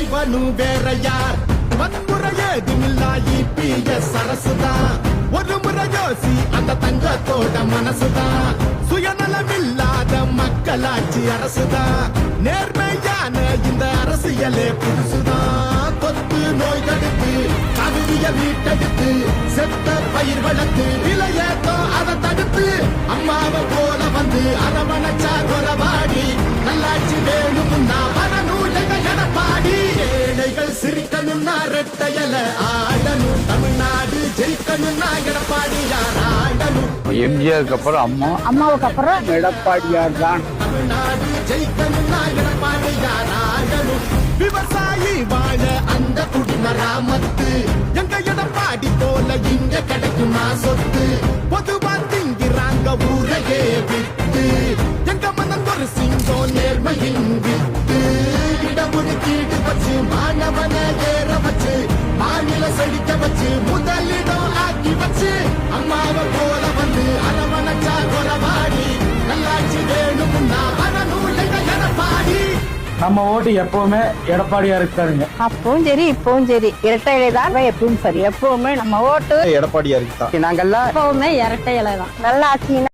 தலைவனும் வேற யார்? வன்முறையேதுமில்லா EPS அரசுதான். ஒரு முறை யோசி அந்த தங்கத்தோட மனசுதான். சுயநலமில்லாத மக்களாட்சி அரசுதான். நேர்மையான இந்த அரசியலே புதுசுதான். தொத்து நோய் தடுத்து கவிதைய வீட்டெடுத்து செத்த பயிர் வளர்த்து விலையேத்தோ அதை தடுத்து அம்மாவை போல வந்து அரவணைச்சா கொலவாடி நல்லாட்சி வேணும்னா வரணும் எங்க எடப்பாடி. ஏழைகள் சிரிக்கணும்னா ரெட்டையல ஆடணும். தமிழ்நாடு ஜெயிக்கணும்னா எடப்பாடியார் ஆடணும். எம்ஜிஆருக்கு அப்புறம் அம்மாவுக்கு அப்புறம் எடப்பாடியார் தான். தமிழ்நாடு ஜெயிக்கணும்னா எடப்பாடியார் ஆடணும். விவசாயி வாழ அந்த குடிமராமத்து எங்க எடப்பாடி போல இங்க கிடைக்குமா சொத்து? பொதுவா திங்கிறாங்க ஊரையே விட்டு எங்க மனம் ஒரு சிங்கம் நேர்மையின் விட்டு. இடஒதுக்கீடு வச்சு மாணவன ஏற வச்சு மாநில செழிக்க வச்சு முதலிடம் ஆக்கி வச்சு அம்மாவை போல வந்து அரவணைச்சா கொலவாடி நல்லாட்சி வேணும்னா வரணும் எங்க எடப்பாடி. நம்ம ஓட்டு எப்பவுமே எடப்பாடியாருக்கு தாருங்க. அப்பவும் சரி இப்பவும் சரி இரட்டை இலை தான் எப்பவும் சரி. எப்பவுமே நம்ம ஓட்டு எடப்பாடியாருக்கு தான். நாங்கெல்லாம் எப்பவுமே இரட்டை இலை தான். நல்லா ஆட்சி